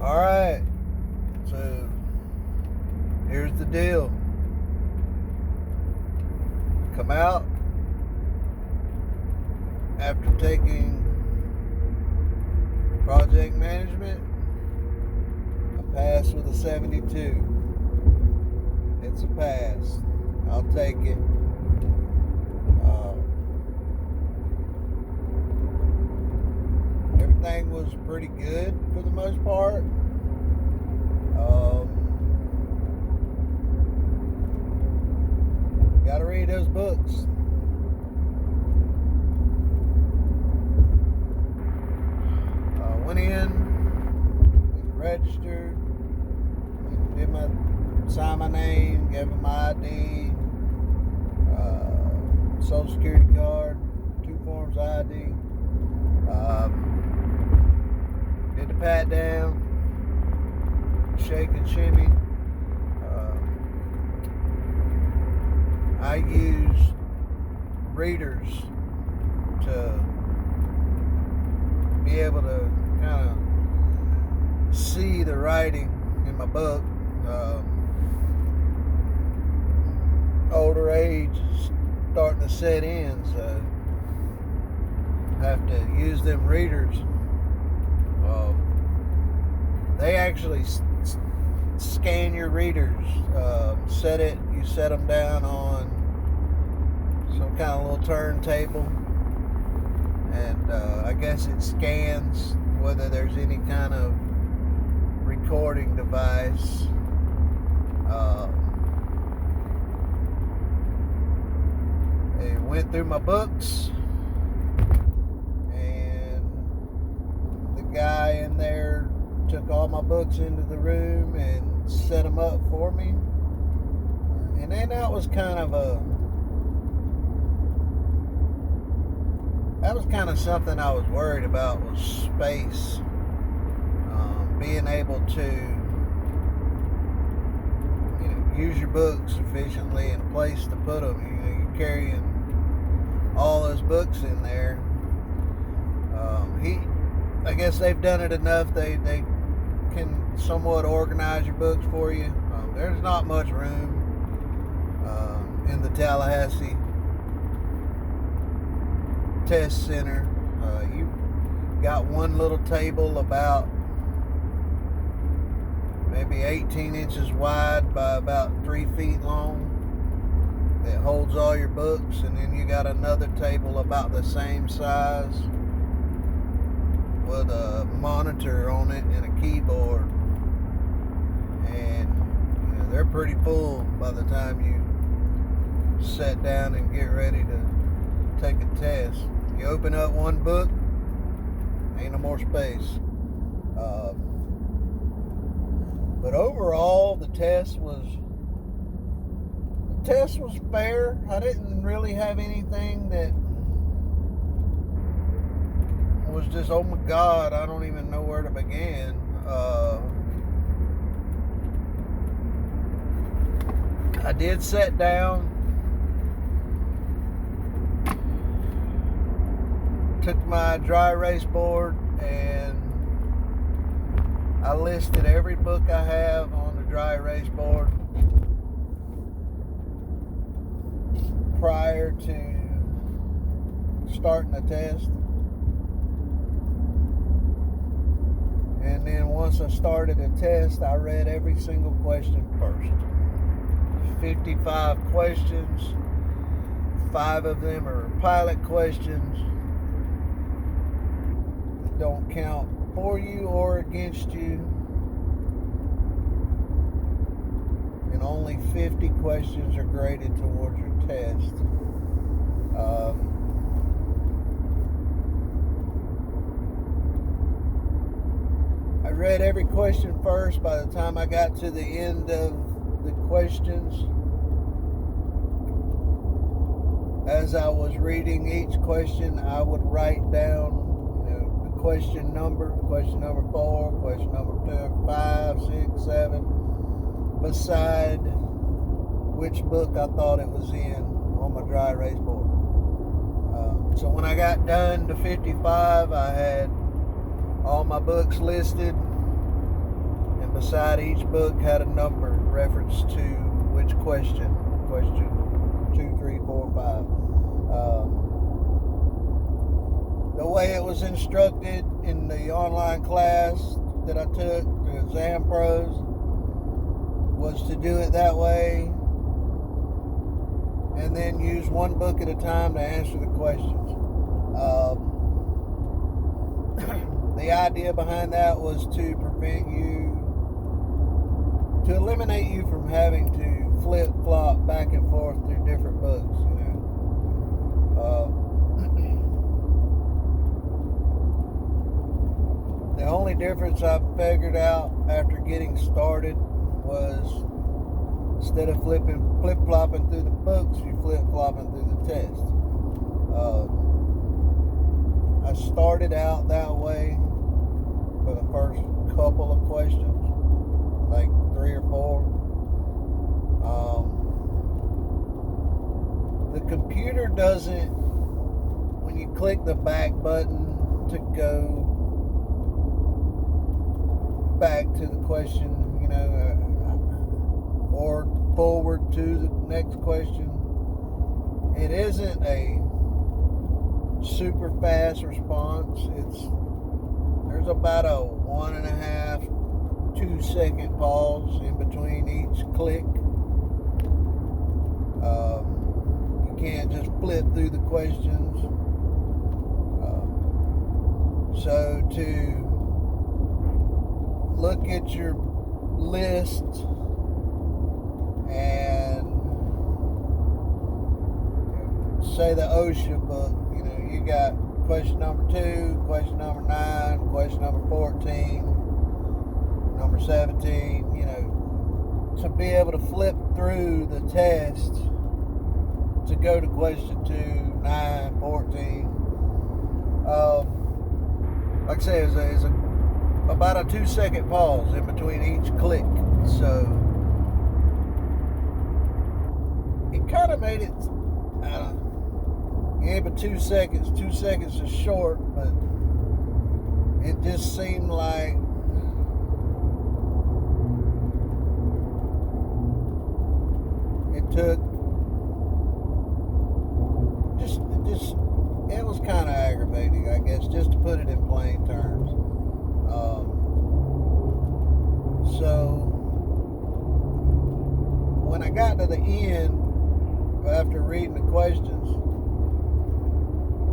Alright, so here's the deal. Come out after taking project management. I passed with a 72. It's a pass. I'll take it. Everything was pretty good for the most part. Gotta read those books. Went in, registered, signed my name, gave them my ID, social security card, 2 forms of ID. Did the pat down, shake and shimmy. I use readers to be able to kind of see the writing in my book. Older age is starting to set in, so have to use them readers. They actually scan your readers. You set them down on some kind of little turntable, and I guess it scans whether there's any kind of recording device. They went through my books, and the guy in there took all my books into the room and set them up for me. And then that was kind of something I was worried about, was space. Being able to use your books efficiently and a place to put them. You're carrying all those books in there. I guess they've done it enough. They can somewhat organize your books for you. There's not much room in the Tallahassee Test Center. You got one little table about maybe 18 inches wide by about 3 feet long that holds all your books, and then you got another table about the same size with a monitor on it and a keyboard, and they're pretty full by the time you sit down and get ready to take a test. You open up one book, ain't no more space. But overall, the test was fair. I didn't really have anything that was just, oh my God, I don't even know where to begin. I did sit down, took my dry erase board, and I listed every book I have on the dry erase board prior to starting the test. And then once I started the test, I read every single question first. 55 questions. 5 of them are pilot questions that don't count for you or against you. And only 50 questions are graded towards your test. I read every question first. By the time I got to the end of the questions, as I was reading each question, I would write down the question number 4, question number 2, 5, 6, 7, beside which book I thought it was in on my dry erase board. So when I got done to 55, I had all my books listed. beside each book had a number reference to which question 2, 3, 4, 5. The way it was instructed in the online class that I took, the Exam Pros, was to do it that way and then use one book at a time to answer the questions. The idea behind that was to eliminate you from having to flip-flop back and forth through different books, The only difference I figured out after getting started was instead of flip-flopping through the books, you flip-flopping through the test. I started out that way for the first couple of questions, like 3 or 4. The computer doesn't, when you click the back button to go back to the question, or forward to the next question, it isn't a super fast response. There's about a 1.5, 2 second pause in between each click. You can't just flip through the questions. So to look at your list and say the OSHA book, you got question number 2, question number 9, question number 14, number 17, to be able to flip through the test to go to question 2, 9, 14. Like I say, it's about a 2 second pause in between each click. So it kind of made it, but 2 seconds. 2 seconds is short, but it just seemed like it was kind of aggravating, I guess, just to put it in plain terms. So when I got to the end, after reading the questions,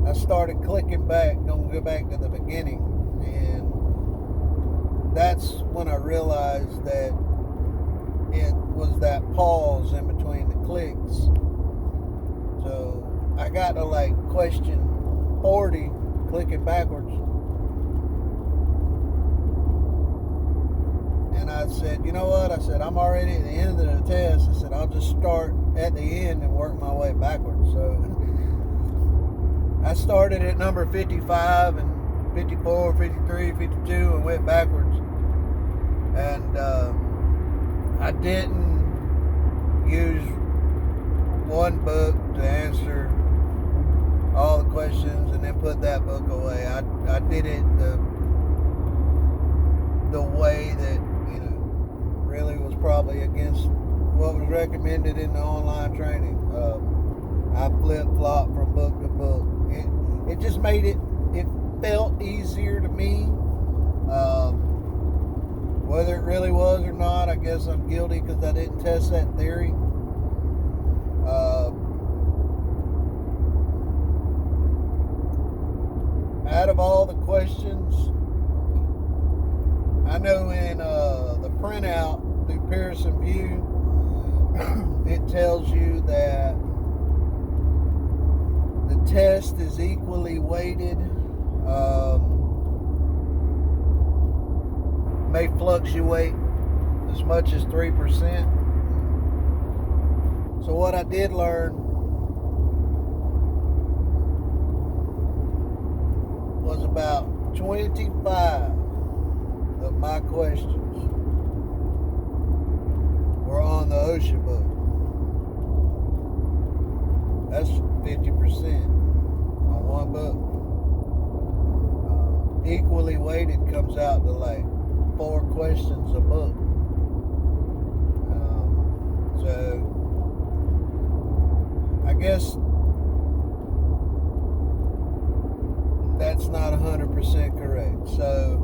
I started clicking back, don't go back to the beginning, and that's when I realized that it was that pause in between the clicks. So I got to like question 40, clicking backwards, and I said, you know what? I said, I'm already at the end of the test. I said, I'll just start at the end and work my way backwards. So I started at number 55 and 54, 53, 52 and went backwards. And I didn't use one book to answer all the questions and then put that book away. I did it the way that, really was probably against what was recommended in the online training. I flip-flop from book to book. It just made it felt easier to me. Whether it really was or not, I guess I'm guilty because I didn't test that theory. Out of all the questions, I know in the printout through Pearson View, it tells you that the test is equally weighted, may fluctuate as much as 3%. So what I did learn was about 25 of my questions were on the OSHA book. That's 50% on one book. Equally weighted comes out to like 4 questions a book. So I guess that's not 100% correct. So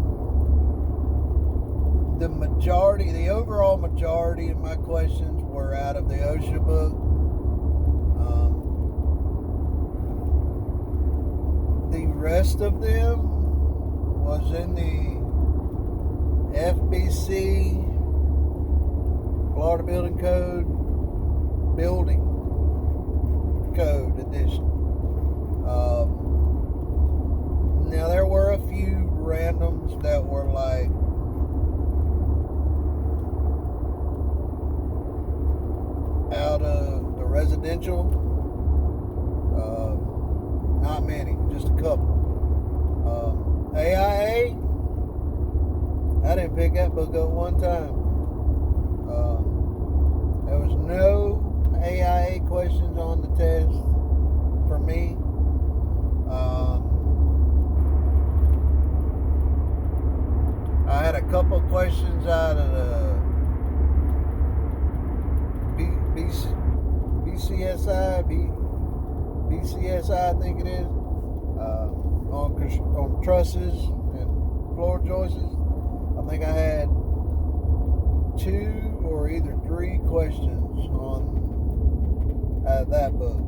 the overall majority of my questions were out of the OSHA book. The rest of them was in the FBC, Florida Building Code edition. Now there were a few randoms that were like out of the residential. Not many, just a couple. AIA, I didn't pick that book up one time. There was no AIA questions on the test for me. I had a couple of questions out of the BCSI, I think it is, on trusses and floor joists. I think I had 2 or either 3 questions on that book.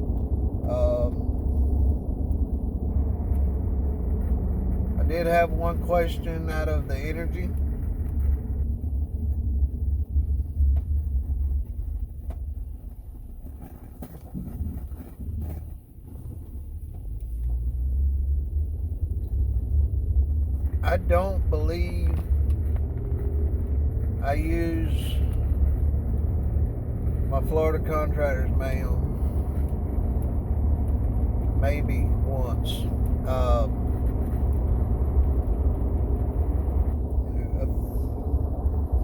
I did have one question out of the energy. I don't believe I use my Florida Contractors manual maybe once. A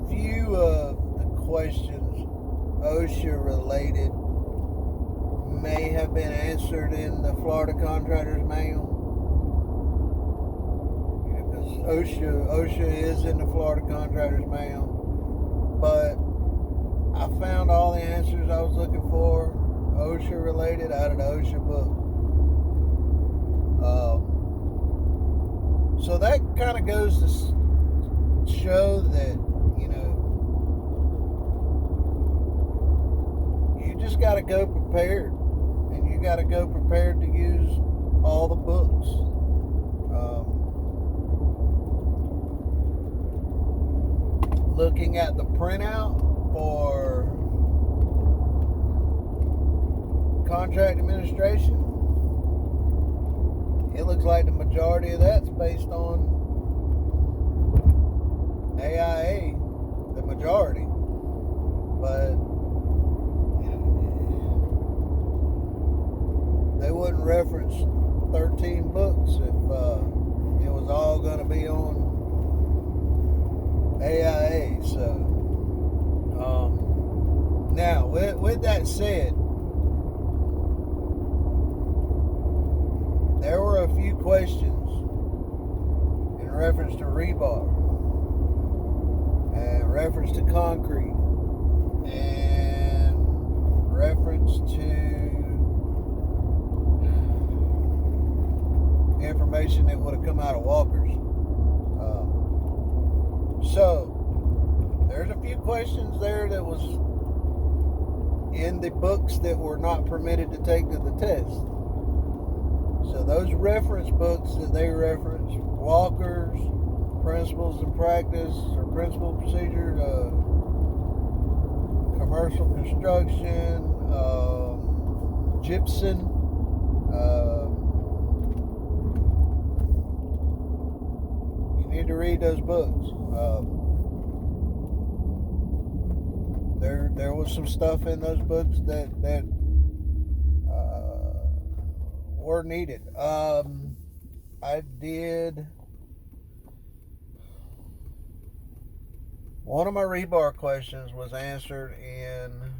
few of the questions OSHA related may have been answered in the Florida Contractors manual. OSHA is in the Florida Contractors manual, but I found all the answers I was looking for OSHA related out of the OSHA book. So that kind of goes to show that, you just got to go prepared, and you got to go prepared to use all the books. Looking at the printout for contract administration, it looks like the majority of that's based on AIA, the majority. But they wouldn't reference 13 books if it was all going to be on AIA. So now with that said, there were a few questions in reference to rebar and reference to concrete and reference to information that would have come out of Walker's. So there's a few questions there that was in the books that were not permitted to take to the test. So those reference books that they reference, Walker's Principles and Practice or Principle Procedure to Commercial Construction, gypsum, you need to read those books. There was some stuff in those books that were needed. I did one of my rebar questions was answered in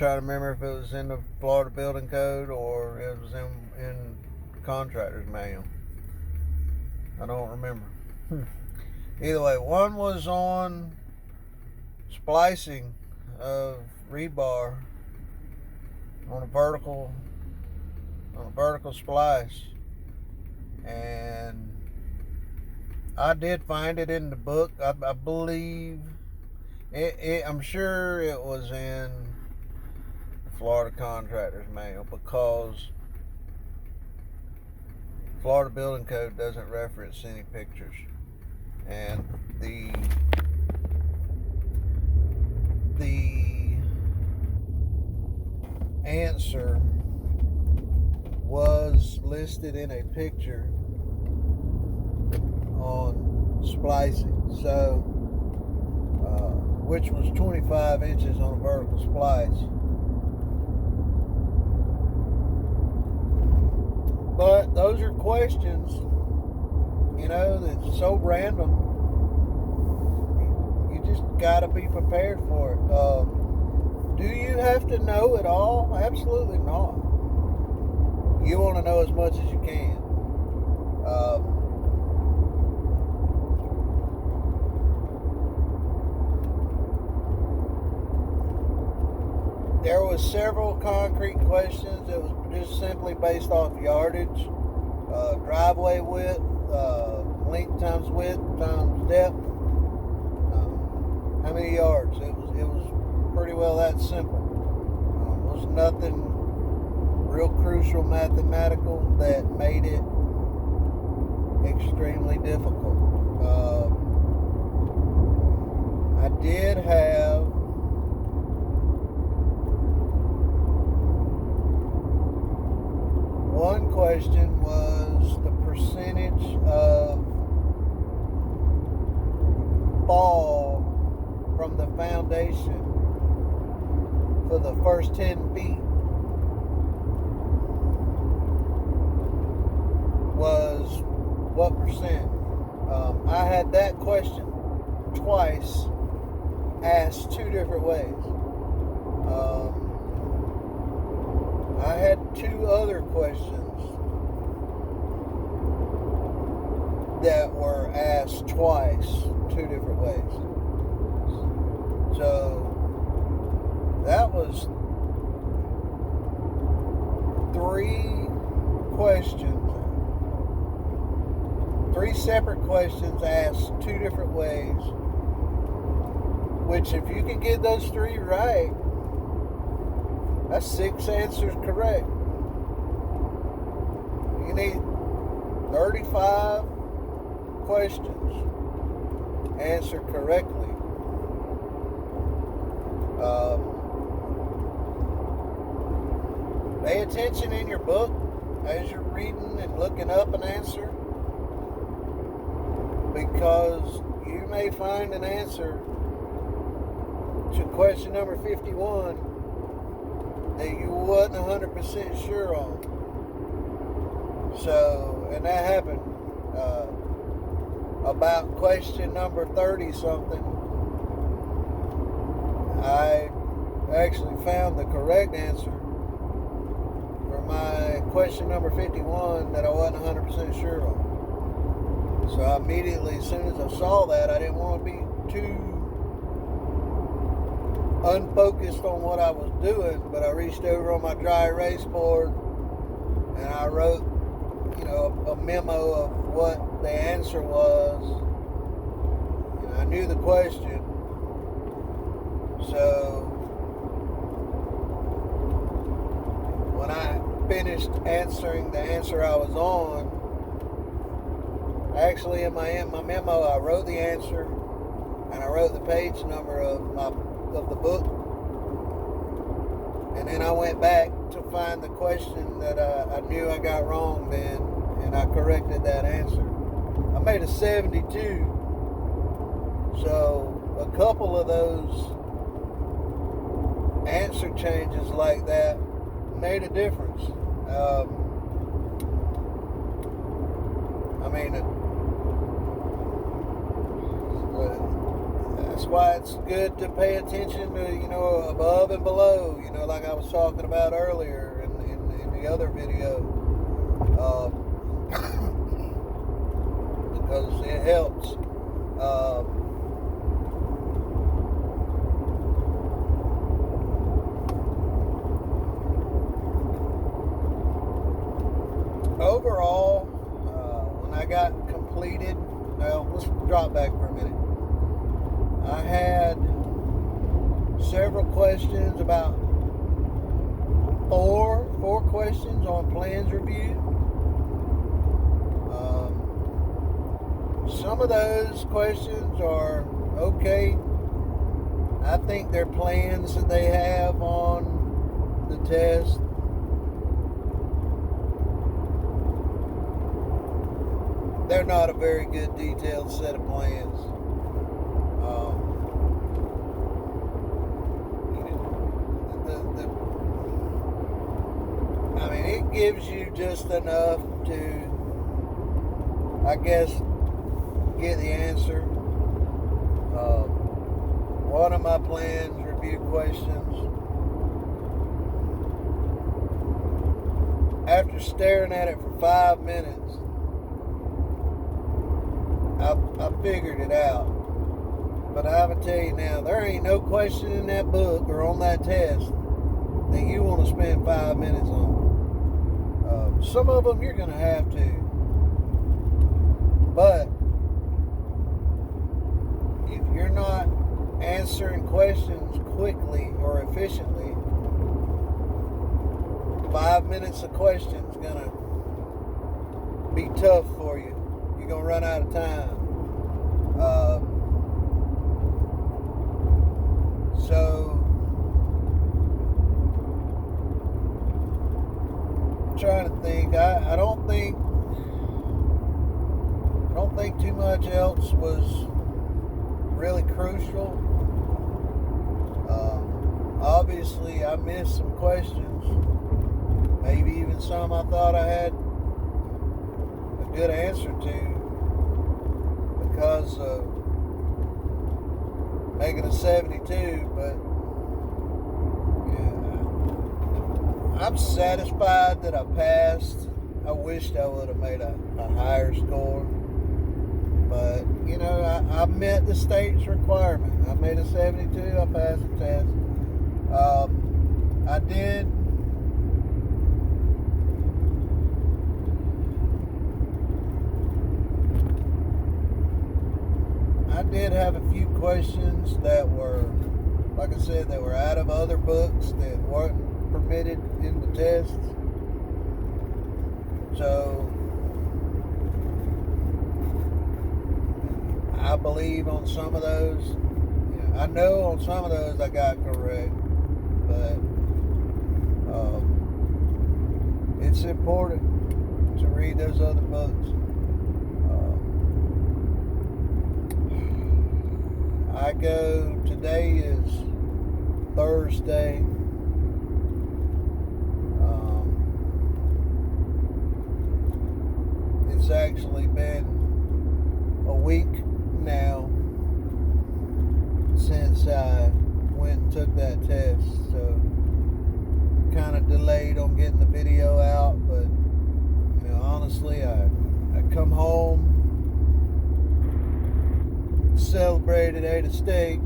trying to remember if it was in the Florida Building Code or it was in Contractors Manual. I don't remember. Either way, one was on splicing of rebar on a vertical splice, and I did find it in the book. I believe I'm sure it was in the Florida Contractors Manual, because Florida Building Code doesn't reference any pictures, and the answer was listed in a picture on splicing, so which was 25 inches on a vertical splice. But those are questions, that's so random. You just got to be prepared for it. Do you have to know it all? Absolutely not. You want to know as much as you can. There was several concrete questions that was just simply based off yardage, driveway width, length times width times depth, how many yards. It was pretty well that simple. It was nothing real crucial mathematical that made it extremely difficult. I did have one question, was the percentage of fall from the foundation for the first 10 feet was what percent. I had that question twice, asked two different ways. I had two other questions that were asked twice, two different ways. So that was three separate questions asked two different ways, which if you can get those three right, that's 6 answers correct. You need 35 questions answered correctly. Pay attention in your book as you're reading and looking up an answer, because you may find an answer to question number 51 that you wasn't 100% sure on. So, and that happened about question number 30 something. I actually found the correct answer for my question number 51 that I wasn't 100% sure on. So I immediately, as soon as I saw that, I didn't want to be too unfocused on what I was doing, but I reached over on my dry erase board and I wrote, a memo of what the answer was. And I knew the question. So when I finished answering the answer I was on, actually in my memo I wrote the answer and I wrote the page number of the book, and then I went back to find the question that I knew I got wrong then, and I corrected that answer. I made a 72, so a couple of those answer changes like that made a difference. that's why it's good to pay attention to, above and below, like I was talking about earlier in the other video. Because it helps. Overall, when I got completed, well, let's drop back for a minute. I had several questions, about four questions on plans review. Some of those questions are okay. I think they're plans that they have on the test. They're not a very good detailed set of plans. It gives you just enough to, I guess, get the answer. One of my plans review questions, after staring at it for 5 minutes, I figured it out. But I have to tell you now, there ain't no question in that book or on that test that you want to spend 5 minutes on. Some of them you're going to have to. But if you're not answering questions quickly or efficiently, 5 minutes a question is going to be tough for you. You're going to run out of time. So, I'm trying to think. I don't think too much else was really crucial. Obviously, I missed some questions. Maybe even some I thought I had a good answer to because of making a 72, but yeah, I'm satisfied that I passed. I wished I would have made a higher score, but I met the state's requirement. I made a 72. I passed the test. I did have a few questions that were, like I said, that were out of other books that weren't permitted in the tests. So I believe on some of those, I know on some of those I got correct, but it's important to read those other books. Today is Thursday. It's actually been a week now since I went and took that test, so kind of delayed on getting the video out, but honestly, I come home, celebrated, ate a steak,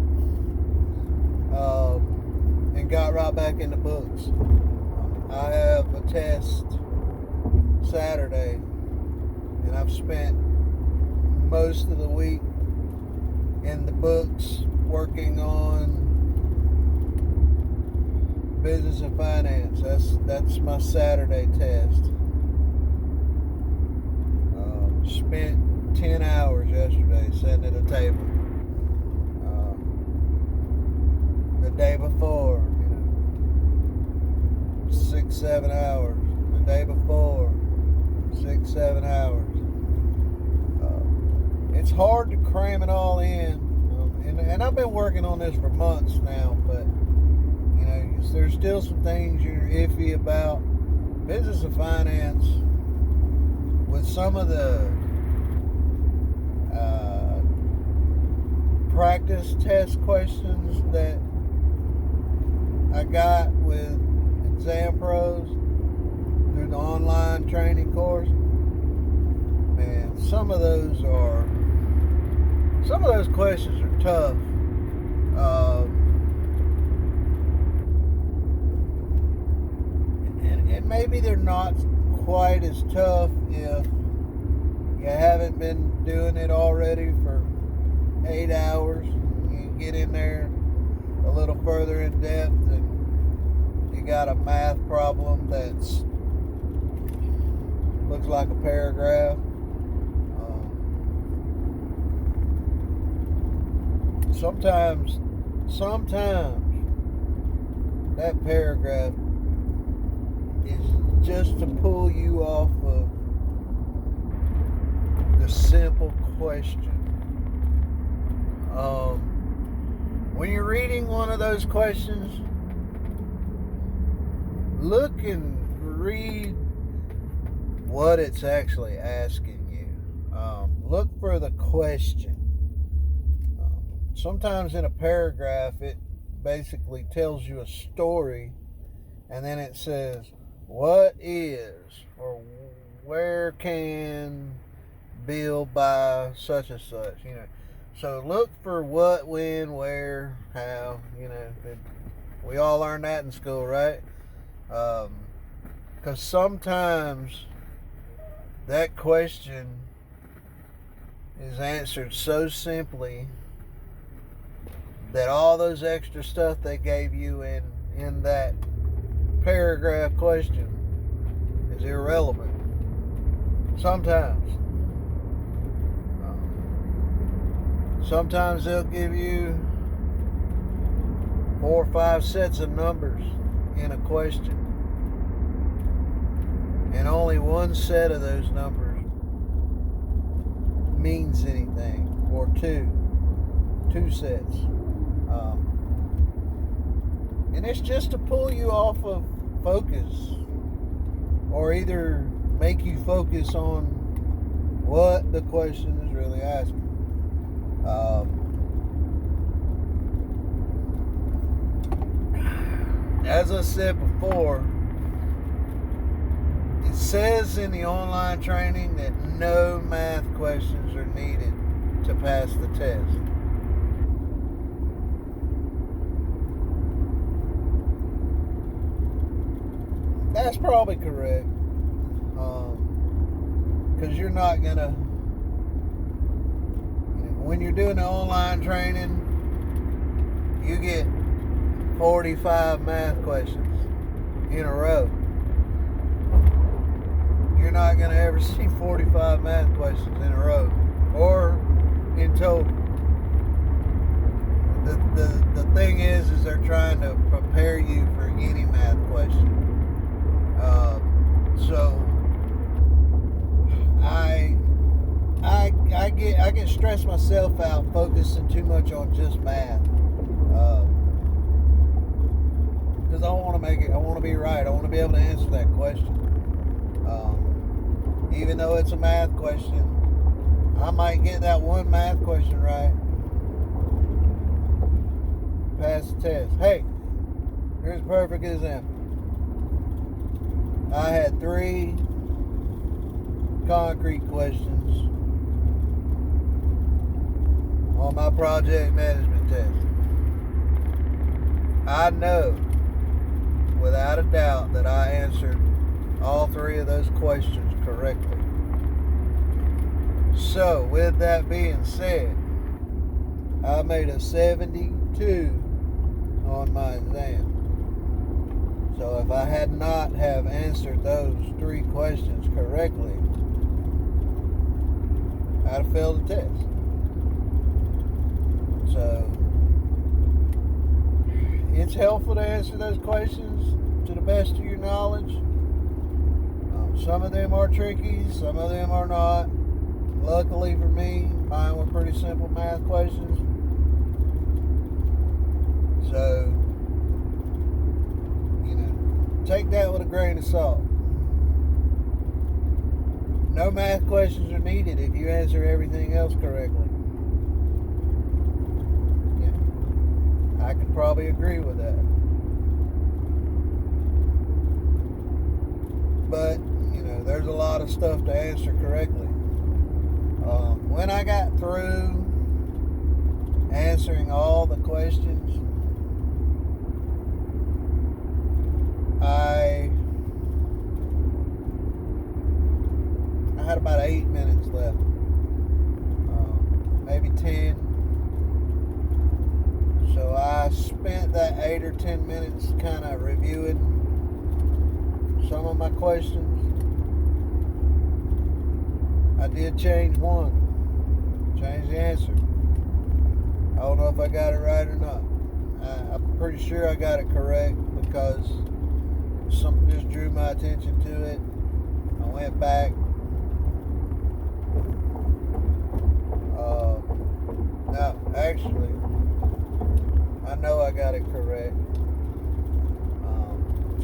and got right back in the books. I have a test Saturday, and I've spent most of the week in the books working on business and finance. That's my Saturday test. Spent 10 hours yesterday sitting at a table. The day before, 6-7 hours. The day before, 6-7 hours. It's hard to cram it all in, and I've been working on this for months now, but there's still some things you're iffy about. Business and finance, with some of the practice test questions that I got with Exam Pros through the online training course. Man, some of those questions are tough. And maybe they're not quite as tough if you haven't been doing it already for 8 hours. You get in there a little further in depth and you got a math problem that's looks like a paragraph. Sometimes that paragraph is just to pull you off of the simple question. When you're reading one of those questions, look and read what it's actually asking you. Look for the question. Sometimes in a paragraph, it basically tells you a story, and then it says, what is, or where can Bill buy such and such, So look for what, when, where, how, we all learned that in school, right? Because sometimes that question is answered so simply that all those extra stuff they gave you in that paragraph question is irrelevant. Sometimes they'll give you 4 or 5 sets of numbers in a question, and only one set of those numbers means anything, or two sets. And it's just to pull you off of focus, or either make you focus on what the question is really asking. As I said before, it says in the online training that no math questions are needed to pass the test. That's probably correct, because you're not gonna, when you're doing the online training, you get 45 math questions in a row. You're not gonna ever see 45 math questions in a row, or in total. The thing is they're trying to prepare you for any math question. So I get stressed myself out focusing too much on just math, because I want to make it. I want to be right. I want to be able to answer that question. Even though it's a math question, I might get that one math question right, pass the test. Hey, here's a perfect example. I had 3 concrete questions on my project management test. I know without a doubt that I answered all 3 of those questions correctly. So, with that being said, I made a 72 on my exam. So if I had not have answered those 3 questions correctly, I'd have failed the test. So it's helpful to answer those questions to the best of your knowledge. Some of them are tricky, some of them are not. Luckily for me, mine were pretty simple math questions. So, take that with a grain of salt. No math questions are needed if you answer everything else correctly. I could probably agree with that. But, there's a lot of stuff to answer correctly. When I got through answering all the questions, I had about 8 minutes left, maybe 10. So I spent that 8 or 10 minutes kind of reviewing some of my questions. I did change the answer. I don't know if I got it right or not. I'm pretty sure I got it correct because something just drew my attention to it. I went back. No, actually, I know I got it correct.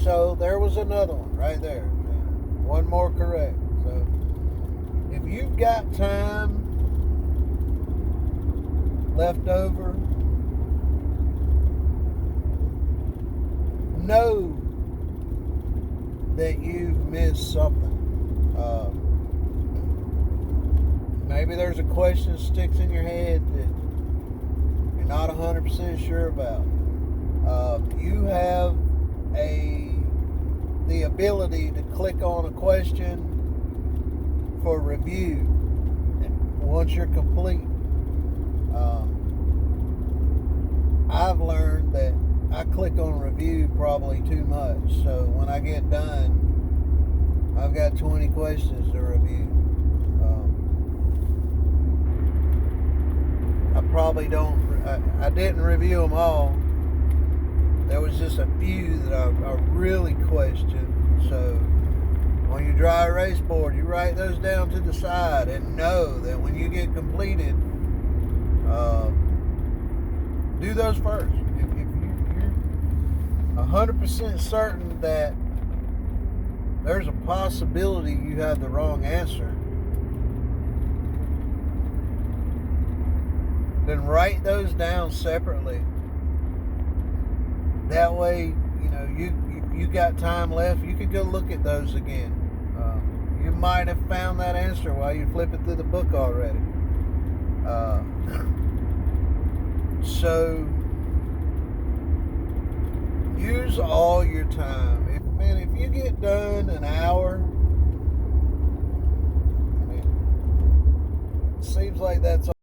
So there was another one right there. One more correct. So if you've got time left over, know that you've missed something. Maybe there's a question that sticks in your head that you're not 100% sure about. You have the ability to click on a question for review once you're complete. I've learned that I click on review probably too much, so when I get done, I've got 20 questions to review. I didn't review them all. There was just a few that I really questioned. So when you draw a race board, you write those down to the side and know that when you get completed, do those first. If you're 100% certain that there's a possibility you have the wrong answer, then write those down separately. That way, you got time left, you could go look at those again. You might have found that answer while you flip it through the book already. So use all your time. If you get done an hour, it seems like that's